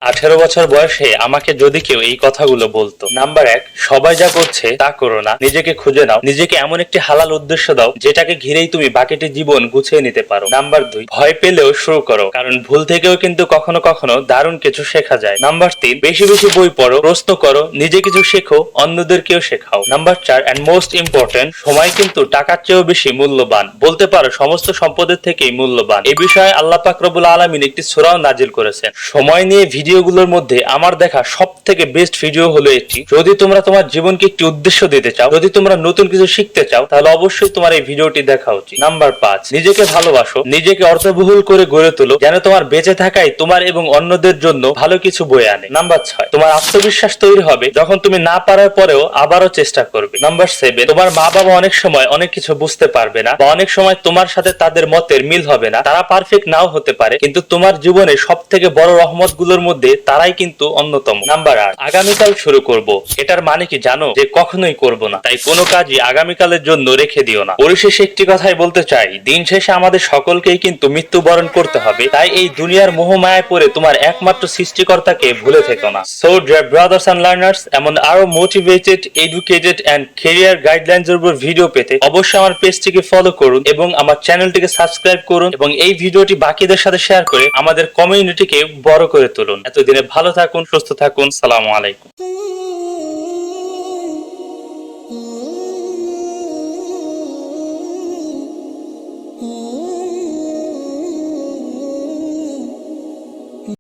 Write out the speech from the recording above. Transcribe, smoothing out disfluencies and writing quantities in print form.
18 বছর বয়সে আমাকে যদি কেউ এই কথাগুলো বলতো, নাম্বার 1, সবাই যা করছে তা করো না, নিজেকে খুঁজে নাও, নিজেকে এমন একটি হালাল উদ্দেশ্য দাও যেটাকে ঘিরেই তুমি বাকিটি জীবন গুছিয়ে নিতে পারো। নাম্বার 2, ভয় পেলেও শুরু করো, কারণ ভুল থেকেও কিন্তু কখনো কখনো দারুণ কিছু শেখা যায়। নাম্বার 3, বেশি বেশি বই পড়ো, প্রশ্ন করো, নিজে কিছু শেখো, অন্যদেরকেও শেখাও। নাম্বার 4 এন্ড মোস্ট ইম্পর্টেন্ট, সময় কিন্তু টাকার চেয়েও বেশি মূল্যবান, বলতে পারো সমস্ত সম্পদের থেকেই মূল্যবান। এই বিষয়ে আল্লাহ পাক রব্বুল আলামিন একটি সূরাও নাজিল করেছেন। সময় নিয়ে ভিডিওগুলোর মধ্যে আমার দেখা সব থেকে বেস্ট ভিডিও হলো এটি। যদি তোমরা তোমার জীবনকে একটি উদ্দেশ্য দিতে চাও, যদি তোমরা নতুন কিছু শিখতে চাও, তাহলে অবশ্যই তোমার এই ভিডিওটি দেখা উচিত। নাম্বার 5, নিজেকে ভালোবাসো, নিজেকে অর্থবহুল করে গড়ে তোলো, যেন তোমার বেঁচে থাকাই তোমার এবং অন্যদের জন্য ভালো কিছু বয়ে আনে। নাম্বার 6, তোমার আত্মবিশ্বাস তৈরি হবে যখন তুমি না পারার পরেও আবারও চেষ্টা করবে। নাম্বার 7, তোমার মা বাবা অনেক সময় অনেক কিছু বুঝতে পারবে না, বা অনেক সময় তোমার সাথে তাদের মতের মিল হবে না, তারা পারফেক্ট নাও হতে পারে, কিন্তু তোমার জীবনে সব থেকে বড় রহমত গুলোর মধ্যে তারাই কিন্তু অন্যতম। নাম্বার 8, আগামীকাল শুরু করব, এটার মানে কি জানো? যে কখনোই করব না। তাই কোনো কাজই আগামীকালের জন্য রেখে দিও না। পরিশেষে একটি কথাই বলতে চাই, দিন শেষে আমাদের সকলকেই কিন্তু মৃত্যুবরণ করতে হবে। তাই এই দুনিয়ার মোহমায়ায় পড়ে তোমার একমাত্র সৃষ্টিকর্তাকে ভুলে থেকো না। So dear brothers and learners, এমন আরো motivated, educated and career guidelines এর উপর ভিডিও পেতে অবশ্যই আমার পেজটিকে ফলো করুন এবং আমার চ্যানেলটিকে সাবস্ক্রাইব করুন, এবং এই ভিডিওটি বাকিদের সাথে শেয়ার করে আমাদের কমিউনিটিকে বড় করে তুলুন। এতদিনে ভালো থাকুন, সুস্থ থাকুন। সালামু আলাইকুম।